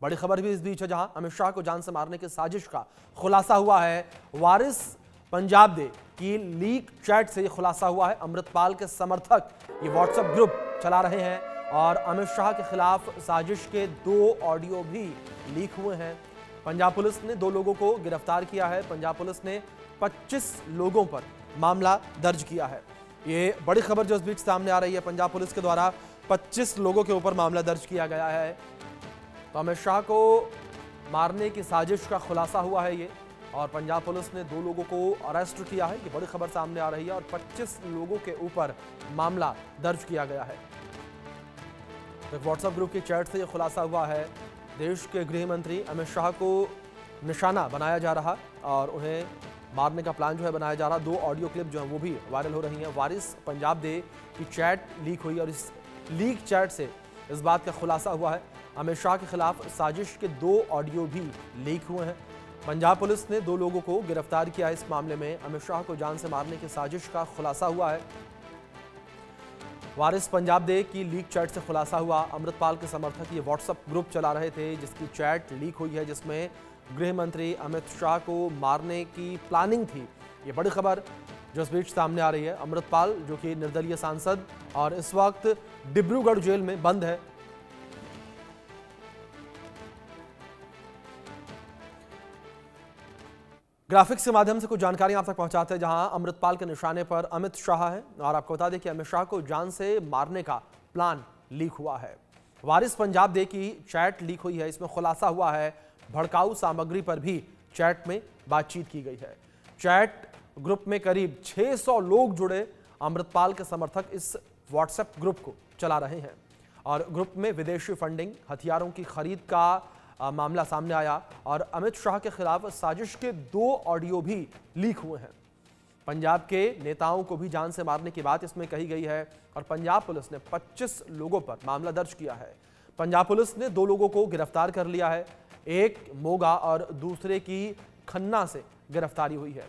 बड़ी खबर भी इस बीच है, जहां अमित शाह को जान से मारने की साजिश का खुलासा हुआ है। वारिस पंजाब दे की लीक चैट से यह खुलासा हुआ है। अमृतपाल के समर्थक ये व्हाट्सएप ग्रुप चला रहे हैं और अमित शाह के खिलाफ साजिश के 2 ऑडियो भी लीक हुए हैं। पंजाब पुलिस ने 2 लोगों को गिरफ्तार किया है। पंजाब पुलिस ने 25 लोगों पर मामला दर्ज किया है। ये बड़ी खबर जो इस बीच सामने आ रही है, पंजाब पुलिस के द्वारा 25 लोगों के ऊपर मामला दर्ज किया गया है। तो अमित शाह को मारने की साजिश का खुलासा हुआ है ये, और पंजाब पुलिस ने 2 लोगों को अरेस्ट किया है। ये बड़ी खबर सामने आ रही है और 25 लोगों के ऊपर मामला दर्ज किया गया है। तो व्हाट्सएप ग्रुप की चैट से यह खुलासा हुआ है। देश के गृह मंत्री अमित शाह को निशाना बनाया जा रहा और उन्हें मारने का प्लान जो है बनाया जा रहा। 2 ऑडियो क्लिप जो है वो भी वायरल हो रही हैं। वारिस पंजाब दे की चैट लीक हुई और इस लीक चैट से इस बात का खुलासा हुआ है। अमित शाह के खिलाफ साजिश के 2 ऑडियो भी लीक हुए हैं। पंजाब पुलिस ने 2 लोगों को गिरफ्तार किया है। इस मामले में अमित शाह को जान से मारने की साजिश का खुलासा हुआ है। वारिस पंजाब दे की लीक चैट से खुलासा हुआ। अमृतपाल के समर्थक ये व्हाट्सएप ग्रुप चला रहे थे जिसकी चैट लीक हुई है, जिसमें गृह मंत्री अमित शाह को मारने की प्लानिंग थी। ये बड़ी खबर जो इस बीच सामने आ रही है। अमृतपाल जो कि निर्दलीय सांसद और इस वक्त डिब्रूगढ़ जेल में बंद है। ग्राफिक्स के माध्यम से कुछ जानकारी आप तक पहुंचाते हैं, जहां अमृतपाल के निशाने पर अमित शाह है और आपको बता दें कि अमित शाह को जान से मारने का प्लान लीक हुआ है। वारिस पंजाब दे की चैट लीक हुई है। इसमें खुलासा हुआ है भड़काऊ सामग्री पर भी चैट में बातचीत की गई है। चैट ग्रुप में करीब 600 लोग जुड़े। अमृतपाल के समर्थक इस व्हाट्सएप ग्रुप को चला रहे हैं और ग्रुप में विदेशी फंडिंग, हथियारों की खरीद का मामला सामने आया और अमित शाह के खिलाफ साजिश के 2 ऑडियो भी लीक हुए हैं। पंजाब के नेताओं को भी जान से मारने की बात इसमें कही गई है और पंजाब पुलिस ने 25 लोगों पर मामला दर्ज किया है। पंजाब पुलिस ने 2 लोगों को गिरफ्तार कर लिया है। एक मोगा और दूसरे की खन्ना से गिरफ्तारी हुई है।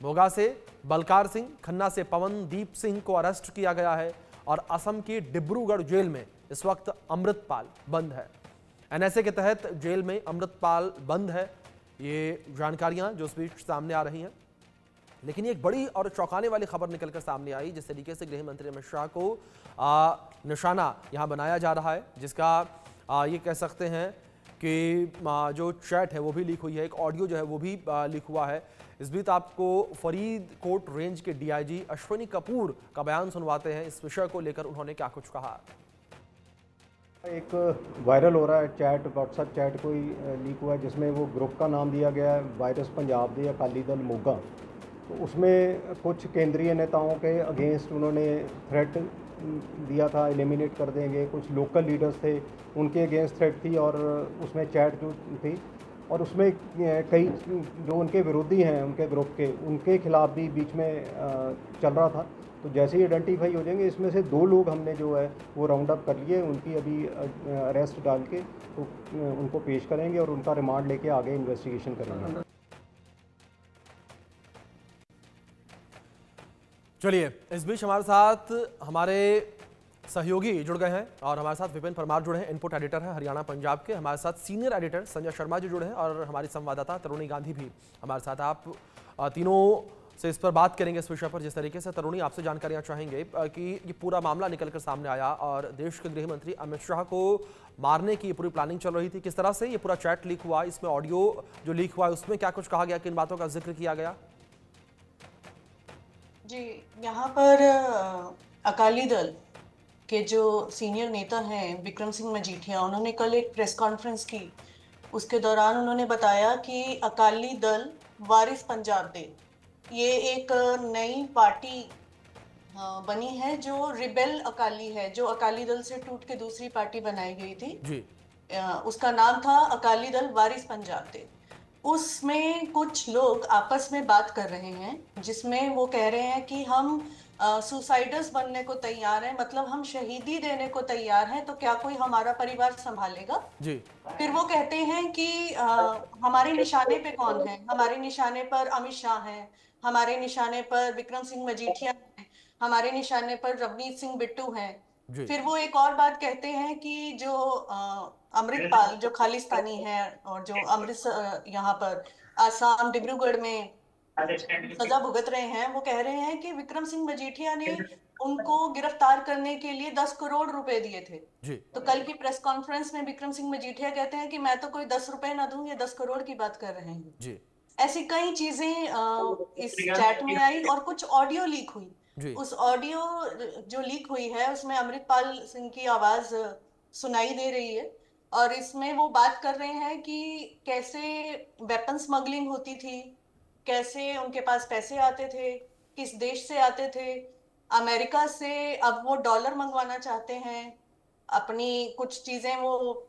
मोगा से बलकार सिंह, खन्ना से पवनदीप सिंह को अरेस्ट किया गया है और असम की डिब्रूगढ़ जेल में इस वक्त अमृतपाल बंद है। एनएसए के तहत जेल में अमृतपाल बंद है। ये जानकारियां जो इस बीच सामने आ रही हैं, लेकिन एक बड़ी और चौंकाने वाली खबर निकलकर सामने आई। जिस तरीके से गृह मंत्री अमित शाह को निशाना यहां बनाया जा रहा है, जिसका ये कह सकते हैं कि जो चैट है वो भी लीक हुई है। एक ऑडियो जो है वो भी लीक हुआ है। इस बीच आपको फरीदकोट रेंज के डीआईजी अश्विनी कपूर का बयान सुनवाते हैं। इस विषय को लेकर उन्होंने क्या कुछ कहा। एक वायरल हो रहा है चैट, व्हाट्सएप चैट कोई लीक हुआ है जिसमें वो ग्रुप का नाम दिया गया है वारिस पंजाब दे अकाली दल मोगा। तो उसमें कुछ केंद्रीय नेताओं के अगेंस्ट उन्होंने थ्रेट दिया था, एलिमिनेट कर देंगे। कुछ लोकल लीडर्स थे, उनके अगेंस्ट थ्रेट थी और उसमें चैट जो थी और उसमें कई जो उनके विरोधी हैं उनके ग्रुप के, उनके खिलाफ भी बीच में चल रहा था। तो जैसे ही आइडेंटिफाई हो जाएंगे, इसमें से 2 लोग हमने जो है वो राउंड अप कर लिए। उनकी अभी अरेस्ट डाल के तो उनको पेश करेंगे और उनका रिमांड लेके आगे इन्वेस्टिगेशन करेंगे। चलिए, इस बीच हमारे साथ हमारे सहयोगी जुड़ गए हैं और हमारे साथ विपिन परमार जुड़े हैं, इनपुट एडिटर हैं हरियाणा पंजाब के। हमारे साथ सीनियर एडिटर संजय शर्मा जी जुड़े हैं और हमारी संवाददाता तरुणी गांधी भी हमारे साथ। आप तीनों से इस पर बात करेंगे, इस विषय पर। जिस तरीके से तरुणी आपसे जानकारियां चाहेंगे कि ये पूरा मामला निकलकर सामने आया और देश के गृह मंत्री अमित शाह को मारने की पूरी प्लानिंग चल रही थी, किस तरह से ये पूरा चैट लीक हुआ, इसमें ऑडियो जो लीक हुआ है उसमें क्या कुछ कहा गया, किन बातों का जिक्र किया गया? जी, यहाँ पर अकाली दल के जो सीनियर नेता हैं विक्रम सिंह मजीठिया, उन्होंने कल एक प्रेस कॉन्फ्रेंस की। उसके दौरान उन्होंने बताया कि अकाली दल वारिस पंजाब दे ये एक नई पार्टी बनी है जो रिबेल अकाली है, जो अकाली दल से टूट के दूसरी पार्टी बनाई गई थी जी। उसका नाम था अकाली दल वारिस पंजाब दे। उसमें कुछ लोग आपस में बात कर रहे हैं जिसमें वो कह रहे हैं कि हम सुसाइडर्स बनने को तैयार हैं, मतलब हम शहीदी देने को तैयार हैं, तो क्या कोई हमारा परिवार संभालेगा जी। फिर वो कहते हैं कि हमारे निशाने पे कौन है, हमारे निशाने पर अमित शाह हैं, हमारे निशाने पर विक्रम सिंह मजीठिया हैं, हमारे निशाने पर रवनीत सिंह बिट्टू हैं। फिर वो एक और बात कहते हैं कि जो अमृतपाल जो खालिस्तानी है और जो अमृतसर यहाँ पर आसाम डिब्रूगढ़ में सजा भुगत रहे हैं, वो कह रहे हैं कि विक्रम सिंह मजीठिया ने उनको गिरफ्तार करने के लिए 10 करोड़ रुपए दिए थे। जी तो कल की प्रेस कॉन्फ्रेंस में विक्रम सिंह मजीठिया कहते हैं कि मैं तो कोई 10 रुपए ना दूं, ये 10 करोड़ की बात कर रहे हैं। जी ऐसी कई चीजें इस चैट में आई और कुछ ऑडियो लीक हुई। जी उस ऑडियो जो लीक हुई है उसमें अमृतपाल सिंह की आवाज सुनाई दे रही है और इसमें वो बात कर रहे हैं कि कैसे वेपन स्मगलिंग होती थी, कैसे उनके पास पैसे आते थे, किस देश से आते थे, अमेरिका से अब वो डॉलर मंगवाना चाहते हैं, अपनी कुछ चीजें वो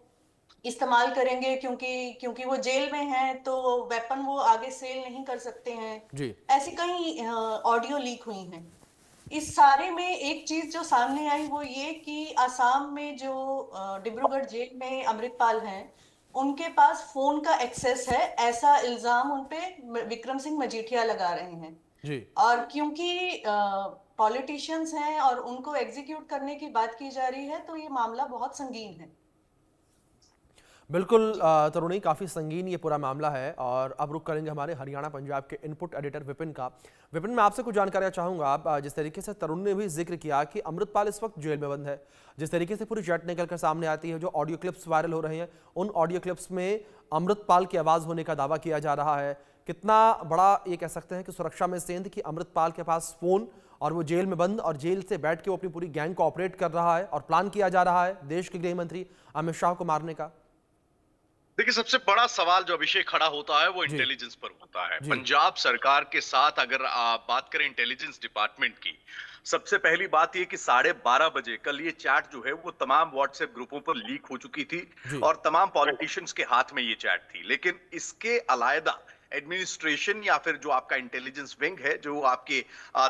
इस्तेमाल करेंगे क्योंकि क्योंकि वो जेल में हैं तो वेपन वो आगे सेल नहीं कर सकते हैं। जी ऐसी कई ऑडियो लीक हुई हैं। इस सारे में एक चीज जो सामने आई वो ये कि आसाम में जो डिब्रूगढ़ जेल में अमृतपाल हैं उनके पास फोन का एक्सेस है, ऐसा इल्जाम उनपे विक्रम सिंह मजीठिया लगा रहे हैं। जी और क्योंकि पॉलिटिशियंस हैं और उनको एग्जीक्यूट करने की बात की जा रही है तो ये मामला बहुत संगीन है। बिल्कुल तरुणी, काफ़ी संगीन ये पूरा मामला है। और अब रुक करेंगे हमारे हरियाणा पंजाब के इनपुट एडिटर विपिन का। विपिन, मैं आपसे कुछ जानकारियां चाहूंगा। आप जिस तरीके से तरुण ने भी जिक्र किया कि अमृतपाल इस वक्त जेल में बंद है, जिस तरीके से पूरी चैट निकल कर सामने आती है, जो ऑडियो क्लिप्स वायरल हो रहे हैं, उन ऑडियो क्लिप्स में अमृतपाल की आवाज़ होने का दावा किया जा रहा है। कितना बड़ा ये कह सकते हैं कि सुरक्षा में सेंध कि अमृतपाल के पास फ़ोन और वो जेल में बंद और जेल से बैठ के वो अपनी पूरी गैंग को ऑपरेट कर रहा है और प्लान किया जा रहा है देश के गृह मंत्री अमित शाह को मारने का। देखिए, सबसे बड़ा सवाल जो अभिषेक खड़ा होता है वो इंटेलिजेंस पर होता है। पंजाब सरकार के साथ अगर आप बात करें इंटेलिजेंस डिपार्टमेंट की, सबसे पहली बात ये कि 12:30 बजे कल ये चैट जो है वो तमाम व्हाट्सएप ग्रुपों पर लीक हो चुकी थी और तमाम पॉलिटिशियंस के हाथ में ये चैट थी। लेकिन इसके अलायदा एडमिनिस्ट्रेशन या फिर जो आपका इंटेलिजेंस विंग है, जो आपके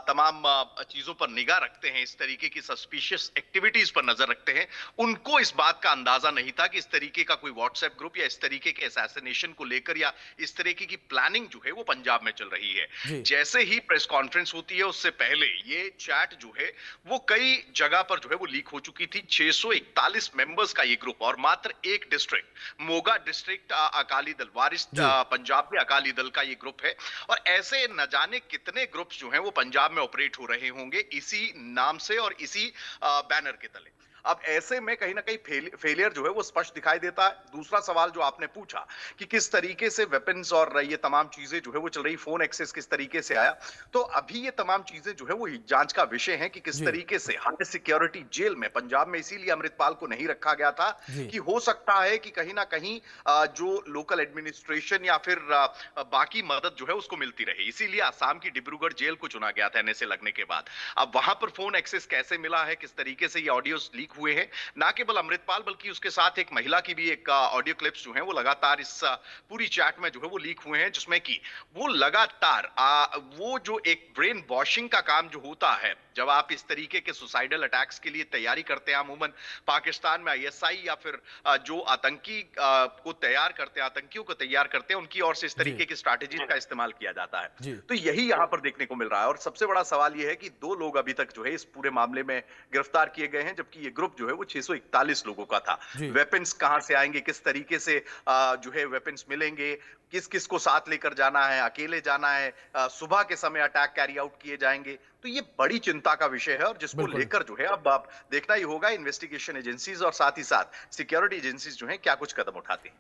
तमाम चीजों पर निगाह रखते हैं, इस तरीके की सस्पिशियस एक्टिविटीज पर नजर रखते हैं, उनको इस बात का अंदाजा नहीं था कि इस तरीके का कोई व्हाट्सएप ग्रुप या इस तरीके के असैसिनेशन को लेकर या इस तरीके की प्लानिंग जो है वो पंजाब में चल रही है। जैसे ही प्रेस कॉन्फ्रेंस होती है उससे पहले ये चैट जो है वो कई जगह पर जो है वो लीक हो चुकी थी। 641 मेंबर्स का ये ग्रुप और मात्र एक डिस्ट्रिक्ट मोगा डिस्ट्रिक्ट अकाली दल वारिस पंजाब में अकाली दल का ये ग्रुप है और ऐसे न जाने कितने ग्रुप्स जो हैं वो पंजाब में ऑपरेट हो रहे होंगे इसी नाम से और इसी बैनर के तले। अब ऐसे में कहीं ना कहीं फेलियर जो है वो स्पष्ट दिखाई देता है। दूसरा सवाल जो आपने पूछा कि किस तरीके से वेपन्स और ये तमाम चीजें जो है वो चल रही, फोन एक्सेस किस तरीके से आया, तो अभी ये तमाम चीजें जो है वो जांच का विषय है कि किस तरीके से हाई सिक्योरिटी जेल में पंजाब में इसीलिए अमृतपाल को नहीं रखा गया था कि हो सकता है कि कहीं ना कहीं जो लोकल एडमिनिस्ट्रेशन या फिर बाकी मदद जो है उसको मिलती रही, इसीलिए आसाम की डिब्रूगढ़ जेल को चुना गया था एनएसए लगने के बाद। अब वहां पर फोन एक्सेस कैसे मिला है, किस तरीके से ये ऑडियोस लीक हुए हैं, ना केवल अमृतपाल बल्कि उसके साथ एक महिला की भी एक ऑडियो क्लिप्स जो हैं वो लगातार इस पूरी चैट में जो है वो लीक हुए हैं, जिसमें कि वो लगातार वो जो एक ब्रेन वॉशिंग का काम जो होता है, जब आप इस तरीके के सुसाइडल अटैक्स के लिए तैयारी करते हैं, अमूमन पाकिस्तान में आईएसआई या फिर जो आतंकी को तैयार करते हैं, आतंकियों को तैयार करते हैं, उनकी ओर से इस तरीके की स्ट्रैटेजीज का इस्तेमाल किया जाता है। तो यही यहां पर देखने को मिल रहा है और सबसे बड़ा सवाल यह है कि 2 लोग अभी तक जो है इस पूरे मामले में गिरफ्तार किए गए हैं, जबकि ये ग्रुप जो है वो 641 लोगों का था। वेपन्स कहां से आएंगे, किस तरीके से जो है वेपन्स मिलेंगे, किस किस को साथ लेकर जाना है, अकेले जाना है, सुबह के समय अटैक कैरी आउट किए जाएंगे, तो ये बड़ी चिंता का विषय है और जिसको लेकर जो है अब आप देखना ही होगा इन्वेस्टिगेशन एजेंसीज और साथ ही साथ सिक्योरिटी एजेंसीज जो है क्या कुछ कदम उठाती हैं।